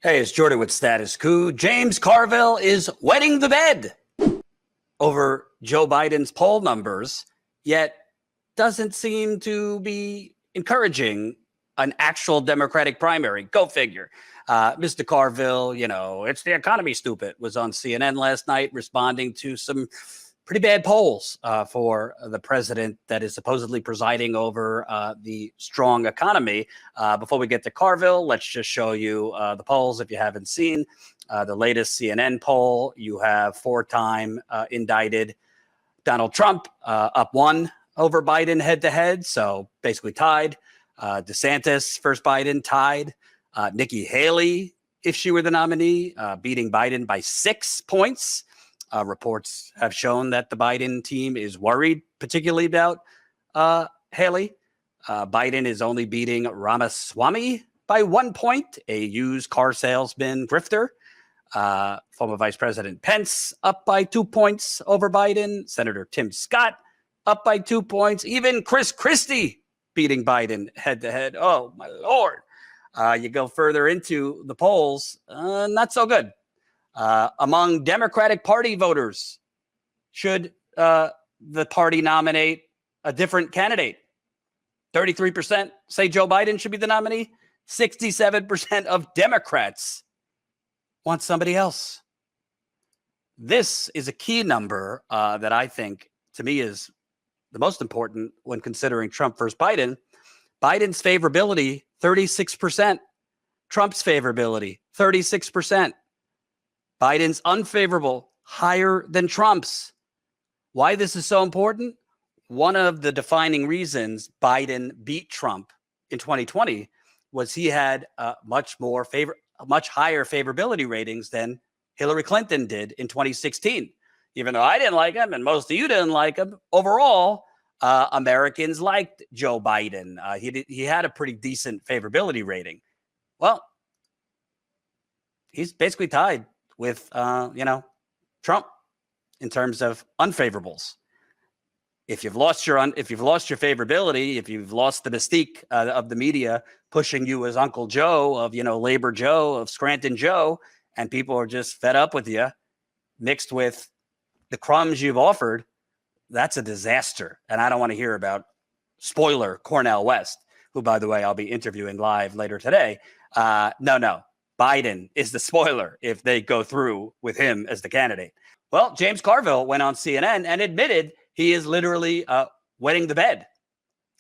Hey, it's Jordan with Status Coup. James Carville is wetting the bed over Joe Biden's poll numbers, yet doesn't seem to be encouraging an actual Democratic primary. Go figure. Mr. Carville, it's the economy, stupid, was on CNN last night responding to some pretty bad polls for the president that is supposedly presiding over the strong economy. Before we get to Carville, let's just show you the polls if you haven't seen. The latest CNN poll, you have four-time indicted Donald Trump up one over Biden head-to-head, so basically tied. DeSantis, first Biden, tied. Nikki Haley, if she were the nominee, beating Biden by 6 points. Reports have shown that the Biden team is worried, particularly about Haley. Biden is only beating Ramaswamy by 1 point, a used car salesman grifter. Former Vice President Pence up by 2 points over Biden. Senator Tim Scott up by 2 points. Even Chris Christie beating Biden head-to-head. Oh, my Lord. You go further into the polls, not so good. Among Democratic Party voters, should the party nominate a different candidate? 33% say Joe Biden should be the nominee. 67% of Democrats want somebody else. This is a key number that I think, to me, is the most important when considering Trump versus Biden. Biden's favorability, 36%. Trump's favorability, 36%. Biden's unfavorable, higher than Trump's. Why this is so important? One of the defining reasons Biden beat Trump in 2020 was he had much higher favorability ratings than Hillary Clinton did in 2016. Even though I didn't like him and most of you didn't like him, overall, Americans liked Joe Biden. He had a pretty decent favorability rating. Well, he's basically tied with Trump in terms of unfavorables. If you've lost your favorability, if you've lost the mystique of the media pushing you as Uncle Joe of Labor Joe, of Scranton Joe, and people are just fed up with you, mixed with the crumbs you've offered, that's a disaster. And I don't want to hear about, spoiler, Cornel West, who, by the way, I'll be interviewing live later today. No. Biden is the spoiler if they go through with him as the candidate. Well, James Carville went on CNN and admitted he is literally wetting the bed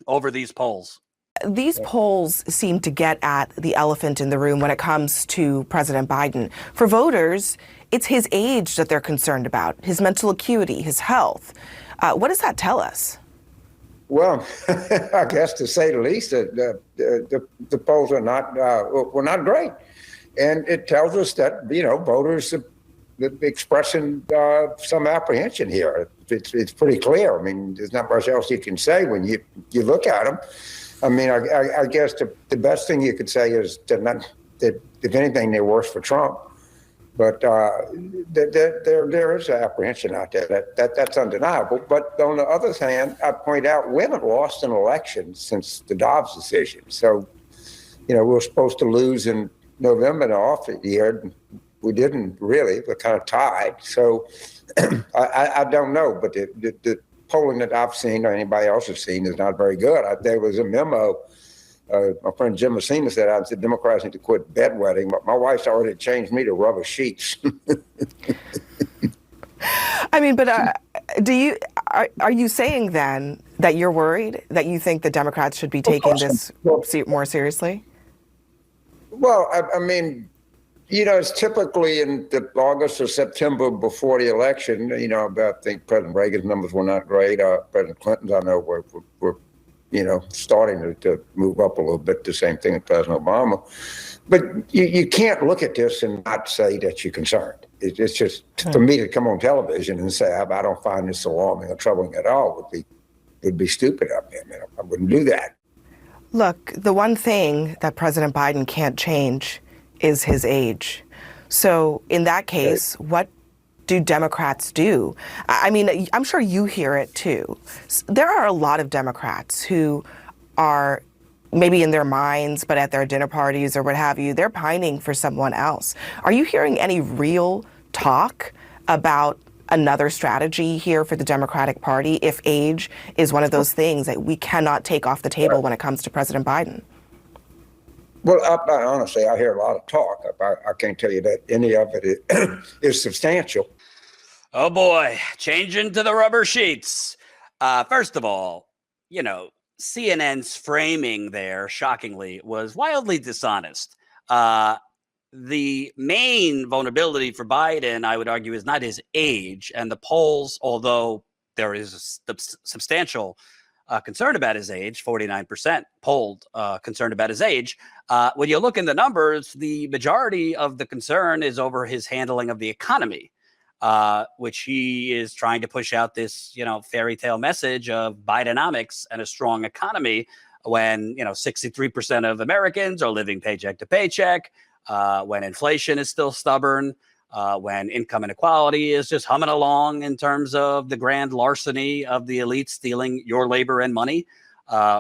over these polls. These polls seem to get at the elephant in the room when it comes to President Biden. For voters, it's his age that they're concerned about, his mental acuity, his health. What does that tell us? Well, I guess to say the least, the polls are were not great. And it tells us that, voters are expressing some apprehension here. It's pretty clear. I mean, there's not much else you can say when you look at them. I mean, I guess the best thing you could say is that if anything, they're worse for Trump. But there is apprehension out there. That's undeniable. But on the other hand, I point out we haven't lost an election since the Dobbs decision. So, we're supposed to lose in November and off the year. We didn't really. We're kind of tied. So I don't know. But the polling that I've seen or anybody else has seen is not very good. There was a memo. My friend Jim Messina said, I said, Democrats need to quit bedwetting. But my wife's already changed me to rubber sheets. I mean, but are you saying then that you're worried, that you think the Democrats should be taking this more seriously? Well, I mean, it's typically in the August or September before the election. I think President Reagan's numbers were not great. President Clinton's, I know, were starting to move up a little bit. The same thing with President Obama. But you can't look at this and not say that you're concerned. It's just, for me to come on television and say, I don't find this alarming or troubling at all would be stupid of me. I mean, I wouldn't do that. Look, the one thing that President Biden can't change is his age. So in that case, what do Democrats do? I mean, I'm sure you hear it too. There are a lot of Democrats who are maybe in their minds, but at their dinner parties or what have you, they're pining for someone else. Are you hearing any real talk about another strategy here for the Democratic Party if age is one of those things that we cannot take off the table when it comes to President Biden? Well, honestly, I hear a lot of talk. I can't tell you that any of it is substantial. Oh boy, changing to the rubber sheets. First of all, CNN's framing there, shockingly, was wildly dishonest. The main vulnerability for Biden, I would argue, is not his age. And the polls, although there is a substantial concern about his age, 49% polled concerned about his age. When you look in the numbers, the majority of the concern is over his handling of the economy, which he is trying to push out this, fairy tale message of Bidenomics and a strong economy when, 63% of Americans are living paycheck to paycheck, when inflation is still stubborn, when income inequality is just humming along in terms of the grand larceny of the elite stealing your labor and money,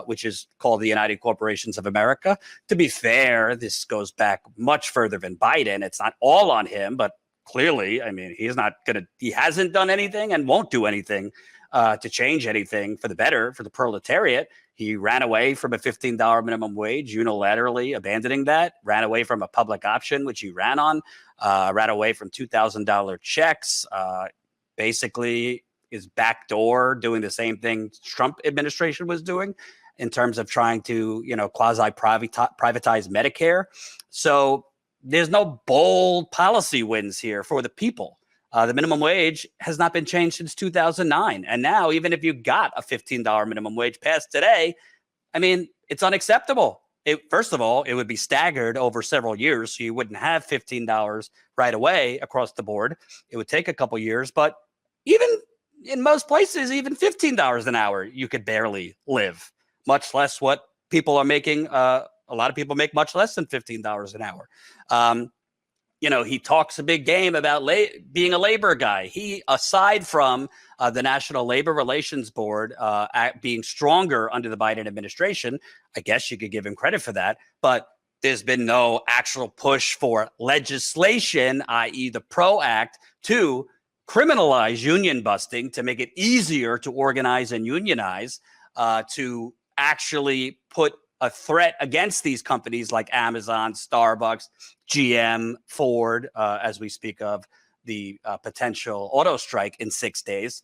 which is called the United Corporations of America. To be fair, this goes back much further than Biden. It's not all on him, but clearly, he hasn't done anything and won't do anything to change anything for the better for the proletariat. He ran away from a $15 minimum wage, unilaterally abandoning that, ran away from a public option, which he ran on, ran away from $2,000 checks, basically is backdoor doing the same thing Trump administration was doing in terms of trying to, quasi-privatize Medicare. So there's no bold policy wins here for the people. The minimum wage has not been changed since 2009. And now, even if you got a $15 minimum wage passed today, it's unacceptable. First of all, it would be staggered over several years. So you wouldn't have $15 right away across the board. It would take a couple years. But even in most places, even $15 an hour, you could barely live, much less what people are making. A lot of people make much less than $15 an hour. He talks a big game about being a labor guy. He, aside from the National Labor Relations Board being stronger under the Biden administration, I guess you could give him credit for that. But there's been no actual push for legislation, i.e. the PRO Act, to criminalize union busting, to make it easier to organize and unionize, to actually put a threat against these companies like Amazon, Starbucks, GM, Ford, as we speak of the potential auto strike in 6 days.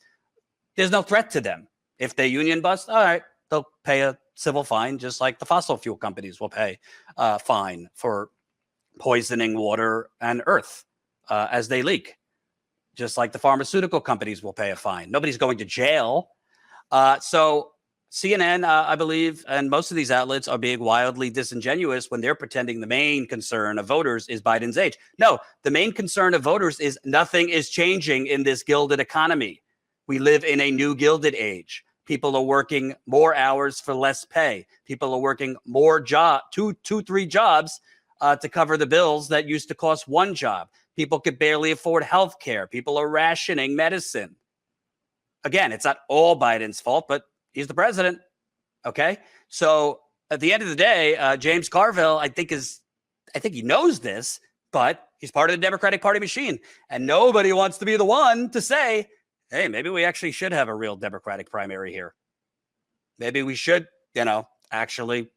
There's no threat to them. If they union bust, all right, they'll pay a civil fine, just like the fossil fuel companies will pay a fine for poisoning water and earth as they leak, just like the pharmaceutical companies will pay a fine. Nobody's going to jail. So CNN, I believe, and most of these outlets are being wildly disingenuous when they're pretending the main concern of voters is Biden's age. No, the main concern of voters is nothing is changing in this gilded economy. We live in a new gilded age. People are working more hours for less pay. People are working more three jobs to cover the bills that used to cost one job. People could barely afford health care. People are rationing medicine. Again, it's not all Biden's fault, but he's the president. Okay. So at the end of the day, James Carville, I think he knows this, but he's part of the Democratic Party machine. And nobody wants to be the one to say, hey, maybe we actually should have a real Democratic primary here. Maybe we should, actually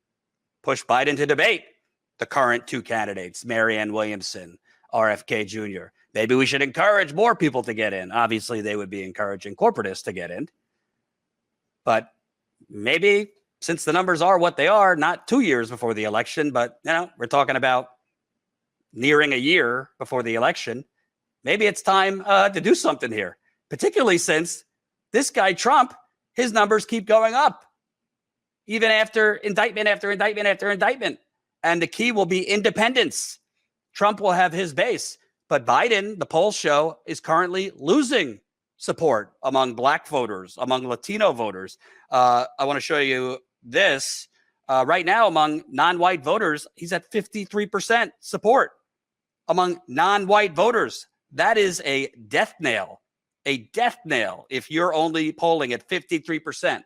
push Biden to debate the current two candidates, Marianne Williamson, RFK Jr. Maybe we should encourage more people to get in. Obviously, they would be encouraging corporatists to get in. But maybe since the numbers are what they are, not 2 years before the election, but we're talking about nearing a year before the election, maybe it's time to do something here, particularly since this guy, Trump, his numbers keep going up, even after indictment after indictment after indictment. And the key will be independence. Trump will have his base, but Biden, the polls show, is currently losing support among Black voters, among Latino voters. I want to show you this. Right now, among non-white voters, he's at 53% support among non-white voters. That is a death nail if you're only polling at 53%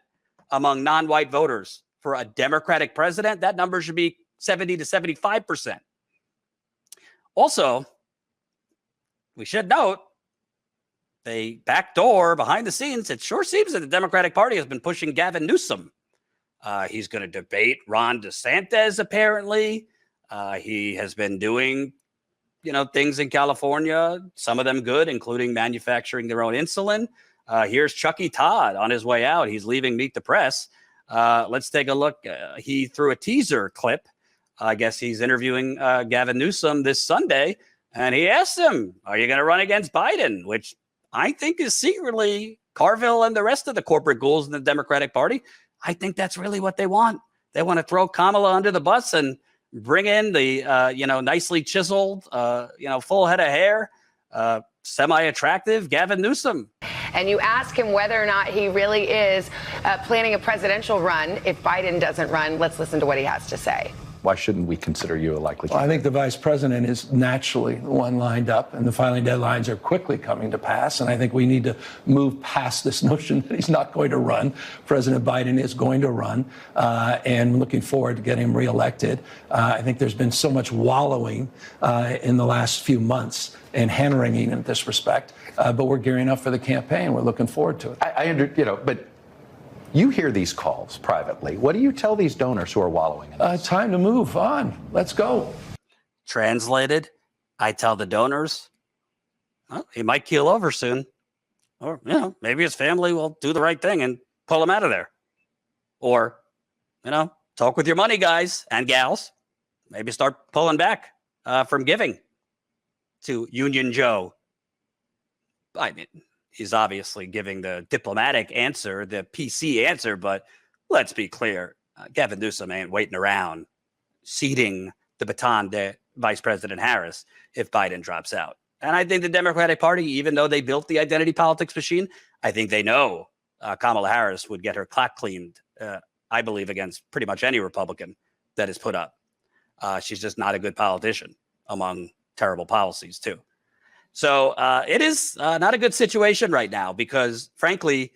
among non-white voters. for a Democratic president, that number should be 70 to 75%. Also, we should note the back door behind the scenes. It sure seems that the Democratic Party has been pushing Gavin Newsom. He's going to debate Ron DeSantis, apparently. He has been doing, things in California, some of them good, including manufacturing their own insulin. Here's Chucky Todd on his way out. He's leaving Meet the Press. Let's take a look. He threw a teaser clip. I guess he's interviewing Gavin Newsom this Sunday, and he asked him, are you going to run against Biden? Which I think is secretly Carville and the rest of the corporate ghouls in the Democratic Party. I think that's really what they want. They want to throw Kamala under the bus and bring in the, nicely chiseled, full head of hair, semi-attractive Gavin Newsom. And you ask him whether or not he really is planning a presidential run if Biden doesn't run. Let's listen to what he has to say. Why shouldn't we consider you a likely candidate? Well, I think the vice president is naturally the one lined up, and the filing deadlines are quickly coming to pass. And I think we need to move past this notion that he's not going to run. President Biden is going to run, and looking forward to getting him reelected. I think there's been so much wallowing in the last few months and hand-wringing in this respect, but we're gearing up for the campaign. We're looking forward to it. But you hear these calls privately. What do you tell these donors who are wallowing in this? Time to move on. Let's go. Translated, I tell the donors, well, he might keel over soon. Or, maybe his family will do the right thing and pull him out of there. Or, talk with your money guys and gals. Maybe start pulling back from giving to Union Joe. I mean, he's obviously giving the diplomatic answer, the PC answer, but let's be clear. Gavin Newsom ain't waiting around ceding the baton to Vice President Harris if Biden drops out. And I think the Democratic Party, even though they built the identity politics machine, I think they know Kamala Harris would get her clock cleaned, I believe, against pretty much any Republican that is put up. She's just not a good politician, among terrible policies, too. So it is not a good situation right now because, frankly,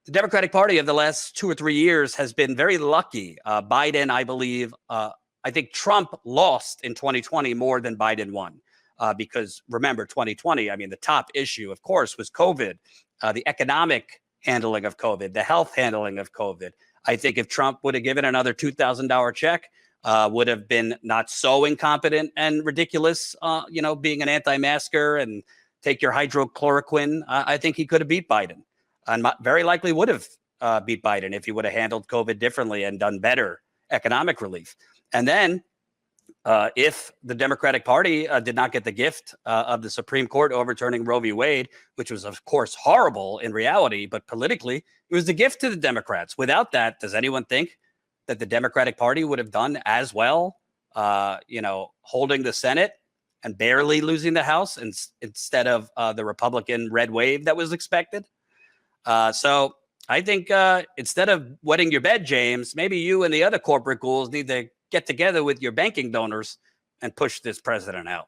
the Democratic Party of the last 2 or 3 years has been very lucky. Biden, I believe, I think Trump lost in 2020 more than Biden won because, remember, 2020, I mean, the top issue, of course, was COVID, the economic handling of COVID, the health handling of COVID. I think if Trump would have given another $2,000 check, would have been not so incompetent and ridiculous, being an anti-masker and take your hydrochloroquine. I think he could have beat Biden and very likely would have beat Biden if he would have handled COVID differently and done better economic relief. And then if the Democratic Party did not get the gift of the Supreme Court overturning Roe v. Wade, which was, of course, horrible in reality, but politically, it was the gift to the Democrats. Without that, does anyone think that the Democratic Party would have done as well, holding the Senate and barely losing the House instead of the Republican red wave that was expected? So I think instead of wetting your bed, James, maybe you and the other corporate ghouls need to get together with your banking donors and push this president out.